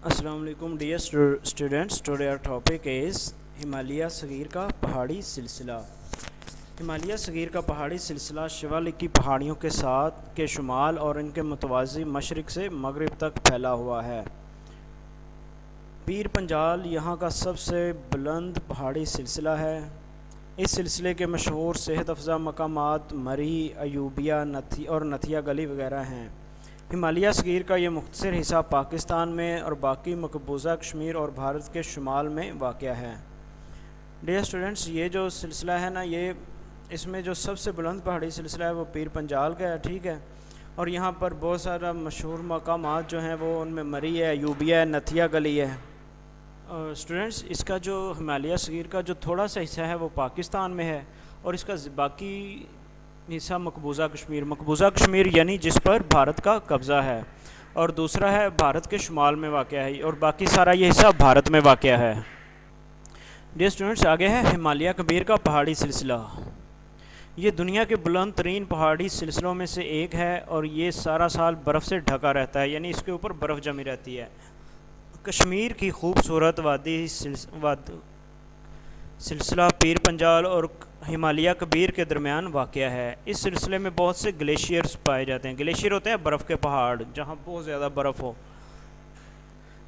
السلام علیکم dear students. Today our topic is Himalaya صغیر کا پہاڑی سلسلہ. ہمالیہ صغیر کا پہاڑی سلسلہ شیوالک کی پہاڑیوں کے ساتھ کے شمال اور ان کے متوازی مشرق سے مغرب تک پھیلا ہوا ہے. پیر پنجال یہاں کا سب سے بلند پہاڑی سلسلہ ہے. اس سلسلے کے مشہور صحت افزا مقامات مری، ایوبیہ اور نتھیا گلی وغیرہ ہیں. ہمالیہ صغیر کا یہ مختصر حصہ پاکستان میں اور باقی مقبوضہ کشمیر اور بھارت کے شمال میں واقع ہے. ڈیئر اسٹوڈنٹس، یہ جو سلسلہ ہے نا، اس میں جو سب سے بلند پہاڑی سلسلہ ہے وہ پیر پنجال کا ہے. ٹھیک ہے، اور یہاں پر بہت سارا مشہور مقامات جو ہیں وہ ان میں مری ہے، ایوبیہ ہے، نتھیا گلی ہے. اسٹوڈنٹس، اس کا جو ہمالیہ صغیر کا جو تھوڑا سا حصہ ہے وہ پاکستان میں ہے، اور اس کا باقی حصہ مقبوضہ کشمیر یعنی جس پر بھارت کا قبضہ ہے، اور دوسرا ہے بھارت کے شمال میں واقع ہے، اور باقی سارا یہ حصہ بھارت میں واقع ہے. ڈیئر اسٹوڈنٹس، آگے ہے ہمالیہ کبیر کا پہاڑی سلسلہ. یہ دنیا کے بلند ترین پہاڑی سلسلوں میں سے ایک ہے، اور یہ سارا سال برف سے ڈھکا رہتا ہے، یعنی اس کے اوپر برف جمی رہتی ہے. کشمیر کی خوبصورت وادی سلسلہ پیر پنجال اور ہمالیہ کبیر کے درمیان واقع ہے. اس سلسلے میں بہت سے گلیشیئرز پائے جاتے ہیں. گلیشیئر ہوتے ہیں برف کے پہاڑ جہاں بہت زیادہ برف ہو،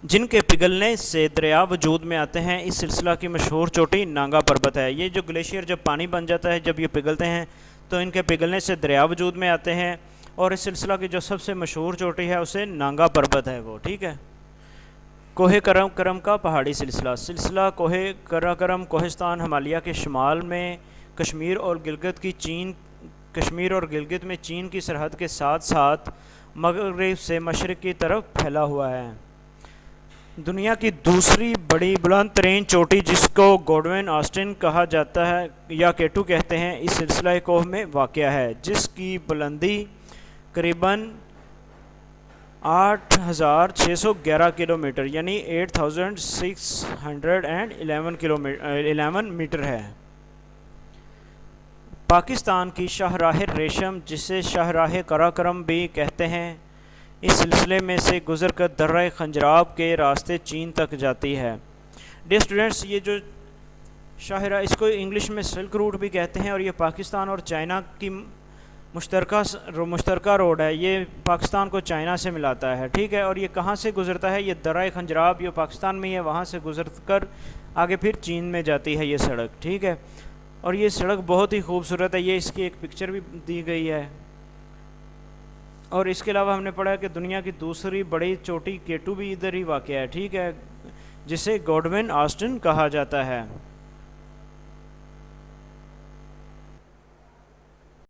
جن کے پگھلنے سے دریا وجود میں آتے ہیں. اس سلسلہ کی مشہور چوٹی نانگا پربت ہے. یہ جو گلیشیئر جب پانی بن جاتا ہے، جب یہ پگھلتے ہیں تو ان کے پگھلنے سے دریا وجود میں آتے ہیں، اور اس سلسلہ کی جو سب سے مشہور چوٹی ہے اسے نانگا پربت ہے وہ. ٹھیک ہے. کوہ کرم کا پہاڑی سلسلہ کوہ کرم کوہستان ہمالیہ کے شمال میں کشمیر اور گلگت میں چین کی سرحد کے ساتھ ساتھ مغرب سے مشرق کی طرف پھیلا ہوا ہے. دنیا کی دوسری بڑی بلند ترین چوٹی، جس کو گوڈوین آسٹن کہا جاتا ہے یا کیٹو کہتے ہیں، اس سلسلہ کوہ میں واقع ہے، جس کی بلندی قریباً 8611 کلومیٹر یعنی 8611 میٹر ہے. پاکستان کی شاہراہ ریشم، جسے شاہراہ قراقرم بھی کہتے ہیں، اس سلسلے میں سے گزر کر درہ خنجراب کے راستے چین تک جاتی ہے. ڈیئر اسٹوڈنٹس، یہ جو شاہراہ، اس کو انگلش میں سلک روٹ بھی کہتے ہیں، اور یہ پاکستان اور چائنا کی مشترکہ روڈ ہے. یہ پاکستان کو چائنا سے ملاتا ہے. ٹھیک ہے، اور یہ کہاں سے گزرتا ہے؟ یہ درہ خنجراب، یہ پاکستان میں ہے، وہاں سے گزر کر آگے پھر چین میں جاتی ہے یہ سڑک. ٹھیک ہے، اور یہ سڑک بہت ہی خوبصورت ہے. یہ اس کی ایک پکچر بھی دی گئی ہے. اور اس کے علاوہ ہم نے پڑھا کہ دنیا کی دوسری بڑی چوٹی کیٹو بھی ادھر ہی واقع ہے. ٹھیک ہے، جسے گوڈوین آسٹن کہا جاتا ہے.